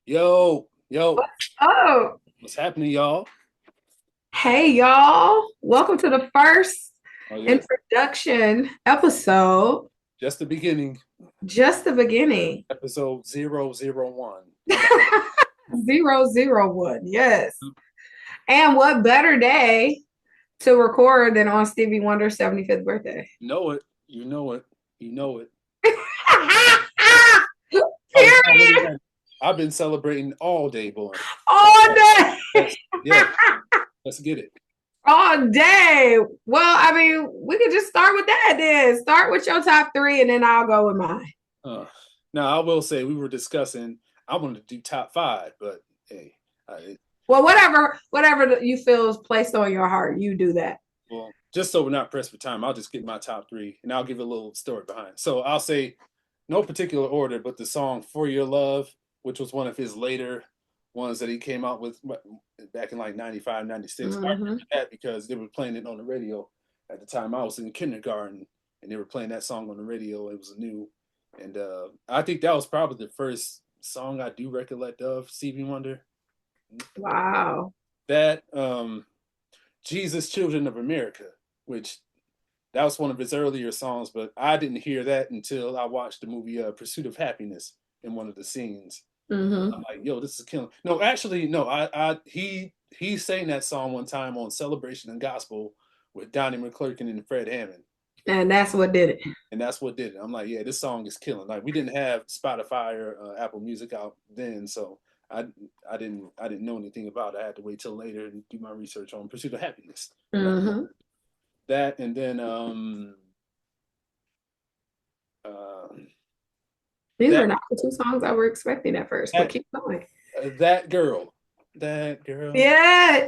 Yo, Oh, what's happening, y'all? hey y'all. Welcome to the first Oh yeah, introduction episode. just the beginning, Just the beginning. episode 001. How about that? 001. Yes. And what better day to record than on Stevie Wonder's 75th birthday? You know it, you know it, you know it. Oh, it's already Period. done. I've been celebrating all day, boy. All day. Let's, yeah, let's get it. All day. Well, I mean, we could just start with that then. Start with your top three and then I'll go with mine. Uh, Now, I will say we were discussing. I wanted to do top five, but hey, I, Well, whatever you feel is placed on your heart, you do that. well, just so we're not pressed for time, I'll just get my top three, and I'll give a little story behind. So I'll say no particular order, but the song "For Your Love," which was one of his later ones that he came out with back in like 95, 96. I Mm-hmm. remember that because they were playing it on the radio at the time. I was in kindergarten, and they were playing that song on the radio. It was new, and I think that was probably the first song I do recollect of Stevie Wonder. Wow. That Jesus Children of America, which that was one of his earlier songs, but I didn't hear that until I watched the movie Pursuit of Happiness in one of the scenes. I'm Mm-hmm. like, yo, this is killing. No, actually, no, he sang that song one time on Celebration and Gospel with Donnie McClurkin and Fred Hammond. And that's what did it. And that's what did it. I'm like, yeah, this song is killing. Like we didn't have Spotify or Apple Music out then, so I I didn't know anything about it. I had to wait till later and do my research on Pursuit of Happiness. And Mm-hmm. that and then uh, These were that not the two songs I were expecting at first, but that keep going. that girl, that girl. Yeah.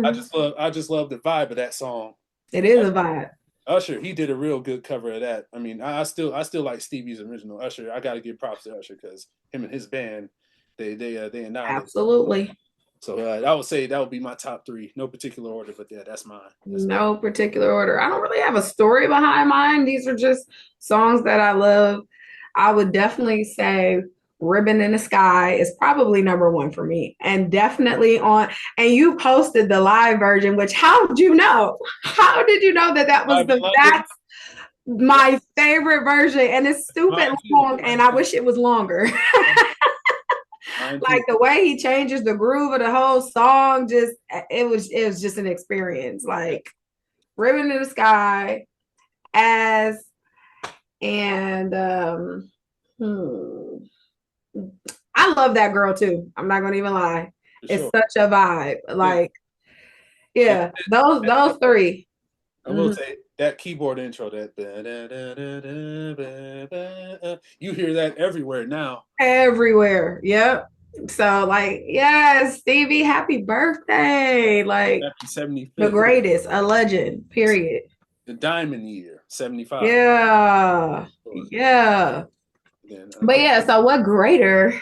I just love the vibe of that song. It is a vibe. Usher, he did a real good cover of that. I mean, I still like Stevie's original Usher. I got to give props to Usher because him and his band, they annihilated. Absolutely. So I would say that would be my top three, no particular order, but yeah, that's mine. That's mine. No particular order. I don't really have a story behind mine. These are just songs that I love. I would definitely say Ribbon in the Sky is probably number one for me. And definitely on, and you posted the live version, which how did you know? How did you know that that was Live in London, that's yeah, my favorite version? And it's stupid mine too, long, and mine I too, wish it was longer. mine Like too. the way he changes the groove of the whole song, just it was just an experience. Yeah, Like Ribbon in the Sky, as and hmm, I love that girl too. I'm not gonna even lie. for It's sure. such a vibe. Yeah, Like, and yeah, those three. I will Mhm. say that keyboard intro, that you hear that everywhere now. Everywhere. Yep. So like, yes, Stevie, happy birthday. Like Happy the 75th, greatest, a legend, period. the diamond year, 75. Yeah. Sure. Yeah. Then But yeah, so what greater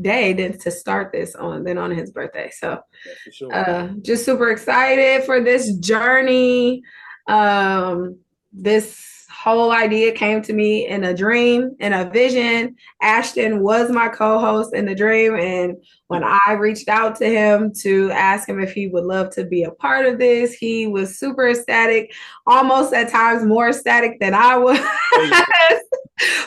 day than to start this on than on his birthday. So that's for sure. just super excited for this journey. This whole idea came to me in a dream, in a vision. Ashton was my co-host in the dream, and when I reached out to him to ask him if he would love to be a part of this, he was super ecstatic, almost at times more ecstatic than I was. Oh yeah,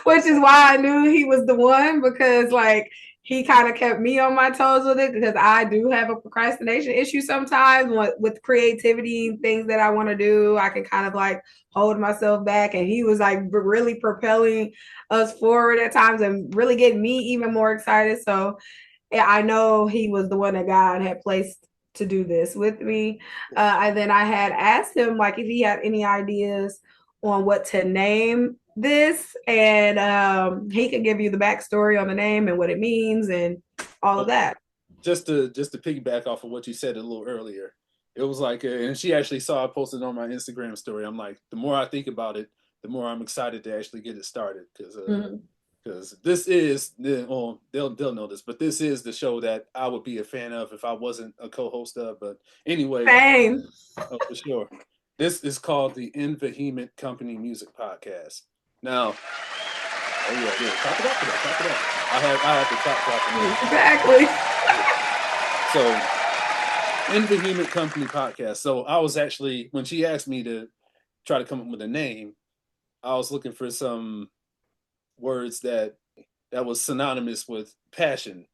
Which is why I knew he was the one because like he kind of kept me on my toes with it because I do have a procrastination issue sometimes with creativity and things that I want to do. I can kind of like hold myself back, and he was like really propelling us forward at times and really getting me even more excited. So yeah, I know he was the one that God had placed to do this with me. And then I had asked him like if he had any ideas on what to name this, and he could give you the backstory on the name and what it means and all of that. just to piggyback off of what you said a little earlier, it was like, and she actually saw I posted on my Instagram story. I'm like, the more I think about it, the more I'm excited to actually get it started Mm-hmm. because this is well, they'll know this, but this is the show that I would be a fan of if I wasn't a co-host of. But anyway, Same. for sure, this is called the In Vehement Company Music Podcast. Now, Oh yeah, yeah. Clap it up for that. Clap it up. I have to clap for that. So, in Vehement Company podcast. So I was actually, when she asked me to try to come up with a name, I was looking for some words that was synonymous with passion.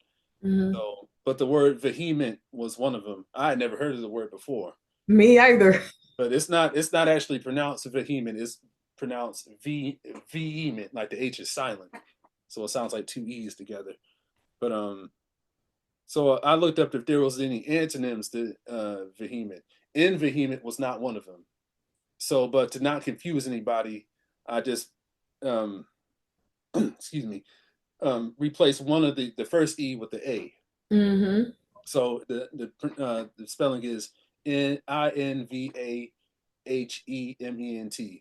Mm-hmm. So, but the word vehement was one of them. I had never heard of the word before. Me either. But it's not actually pronounced vehement. It's pronounced vehement, like the H is silent. So it sounds like two E's together. But so I looked up if there was any antonyms to vehement. Vehement was not one of them. So, but to not confuse anybody, I just excuse me, replace one of the first E with the A. Mm-hmm. So the spelling is INVAHEMENT,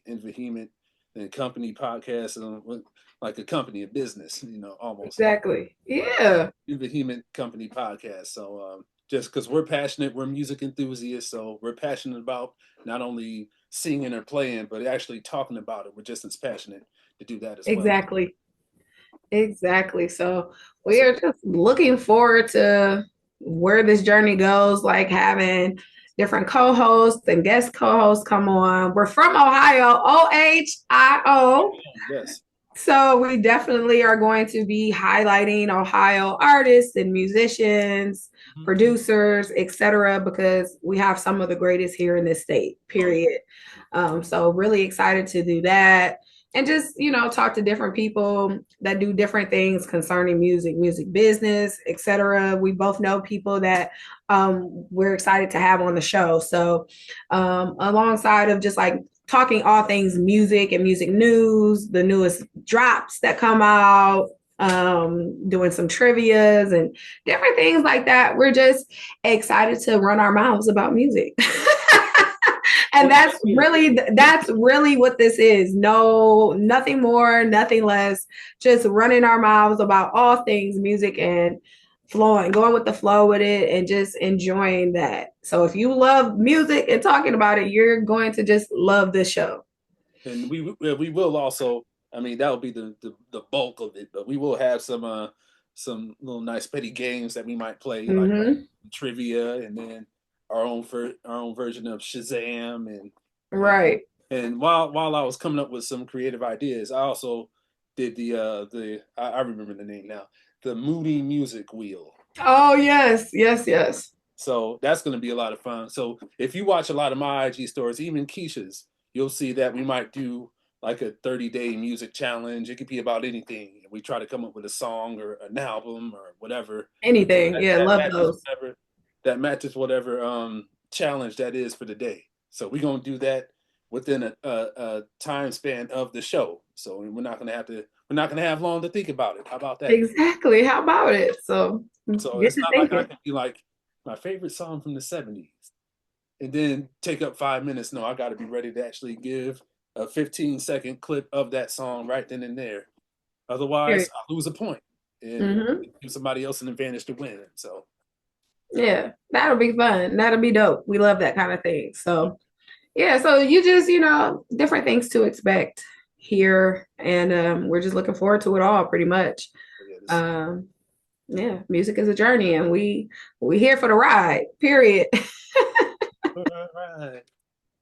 in vehement, and company podcast, and like a company, a business, almost. Exactly. Yeah. Vehement Company podcast. So just because we're passionate, we're music enthusiasts, so we're passionate about not only singing or playing, but actually talking about it. We're just as passionate to do that as well. Exactly. So we are just looking forward to where this journey goes, like having different co-hosts and guest co-hosts come on. We're from Ohio, OHIO. Yes. So we definitely are going to be highlighting Ohio artists and musicians, producers, etc., because we have some of the greatest here in this state, period. So really excited to do that. And just, talk to different people that do different things concerning music business, etc. We both know people that we're excited to have on the show. So alongside of just like talking all things music and music news, the newest drops that come out, doing some trivias and different things like that. We're just excited to run our mouths about music. And that's really what this is. No, nothing more, nothing less. Just running our mouths about all things music and flowing, going with the flow with it, and just enjoying that. So if you love music and talking about it, you're going to just love this show. And we will also, I mean, that'll be the bulk of it, but we will have some little nice petty games that we might play, like trivia, and then our own version of Shazam, and right. And while I was coming up with some creative ideas, I also did I remember the name now, the Moody Music Wheel. Oh yes. So that's going to be a lot of fun. So if you watch a lot of my IG stories, even Keisha's, you'll see that we might do like a 30-day music challenge. It could be about anything. We try to come up with a song or an album or whatever. Anything. That love those. That matches whatever challenge that is for the day. So we're going to do that within a time span of the show. So we're not going to have long to think about it. How about that? Exactly. How about it? So it's not like I can be like my favorite song from the 70s and then take up 5 minutes. No, I got to be ready to actually give a 15-second clip of that song right then and there. Otherwise, I lose a point and give somebody else an advantage to win. So yeah, that'll be fun. That'll be dope. We love that kind of thing. So yeah, so you just, different things to expect here. And we're just looking forward to it all pretty much. Yeah, music is a journey and we here for the ride, period.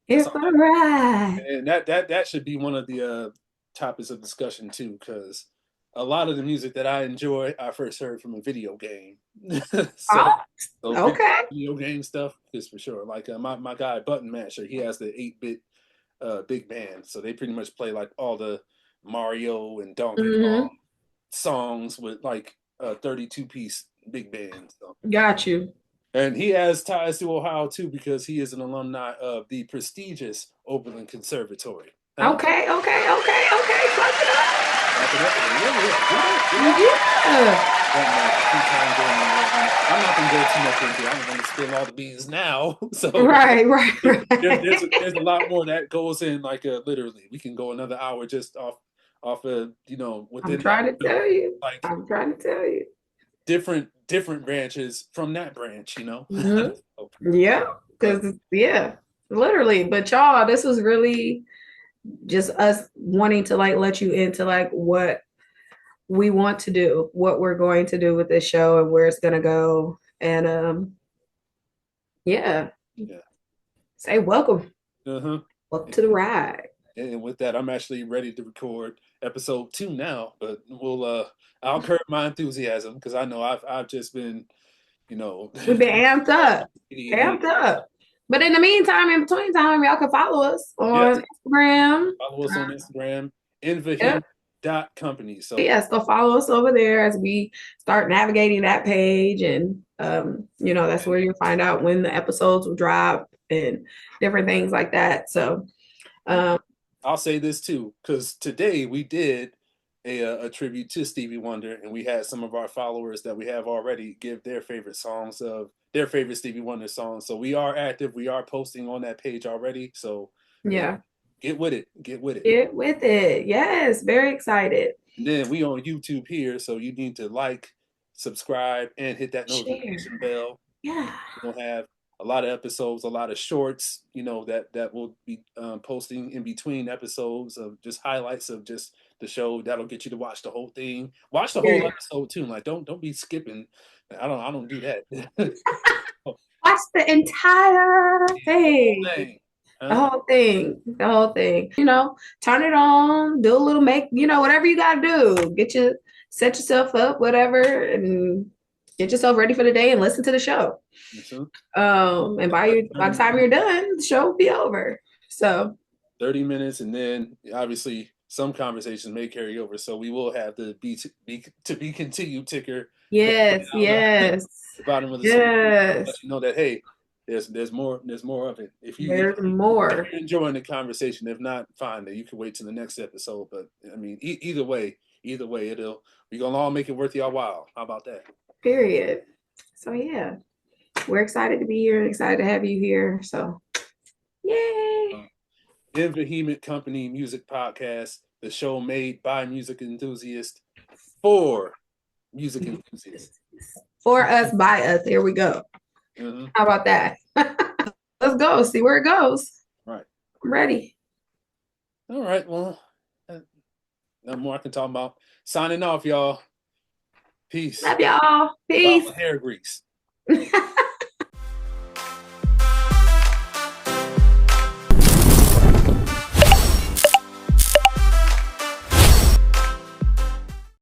Here for the ride. And that should be one of the topics of discussion too, because a lot of the music that I enjoy, I first heard from a video game. Okay. Video game stuff is for sure. Like my guy Button Masher, he has the 8-bit big band, so they pretty much play like all the Mario and Donkey Kong songs with like a 32-piece big band. So. Got you. And he has ties to Ohio too because he is an alumni of the prestigious Oberlin Conservatory. Okay. Fuck it up. I'm not going to go too much into it. I'm going to spill all the beans now. So right. There's a lot more that goes in, like literally. We can go another hour just off of within. I'm trying to tell you. Different branches from that branch, Yeah, because literally. But y'all, this was really just us wanting to like let you into like what we want to do, what we're going to do with this show and where it's gonna go. And yeah, Yeah. say welcome. Uh-huh. Welcome to the ride. And with that, I'm actually ready to record episode 2 now, but I'll curb my enthusiasm because I know I've just been, you know, We've been amped up. ADD. Amped up. But in the meantime, in between time, y'all can follow us Yes, on Instagram. follow us on Instagram, Yep. inveheem.company. So Yes, go follow us over there as we start navigating that page. And that's where you'll find out when the episodes will drop and different things like that. So um I'll say this too, because today we did a tribute to Stevie Wonder, and we had some of our followers that we have already give their favorite songs of their favorite Stevie Wonder songs. So we are active, we are posting on that page already. So yeah, get with it, get with it. get with it. Yes, very excited. And then we on YouTube here, so you need to like, subscribe, and hit that Share. notification bell. Yeah. We'll have a lot of episodes, a lot of shorts, that we'll be posting in between episodes of just highlights of just the show. That'll get you to watch the whole thing. Watch the whole Period. episode too. Like don't be skipping. I don't do that. Watch the entire thing. Dang. The Huh? whole thing. The whole thing. Turn it on, do a little whatever you gotta do. Set yourself up, whatever, and get yourself ready for the day and listen to the show. And by the time you're done, the show will be over. So 30 minutes, and then obviously some conversations may carry over. So we will have the to be continued ticker going yes, down yes, the bottom of the screen. yes. Let you know that hey, there's more of it. If There's you're more. enjoying the conversation, if not, fine. That you can wait till the next episode. But I mean, either way, we're gonna all make it worth y'all while. How about that? Period. So yeah, we're excited to be here and excited to have you here. So yay. In Vehement Company Music Podcast, the show made by music enthusiasts for music enthusiasts. For us, by us. Here we go. Mm-hmm. How about that? Let's go. See where it goes. Right. I'm ready. All right. Well, no more I can talk about. Signing off, y'all. Peace. Love y'all. Peace. Hair grease.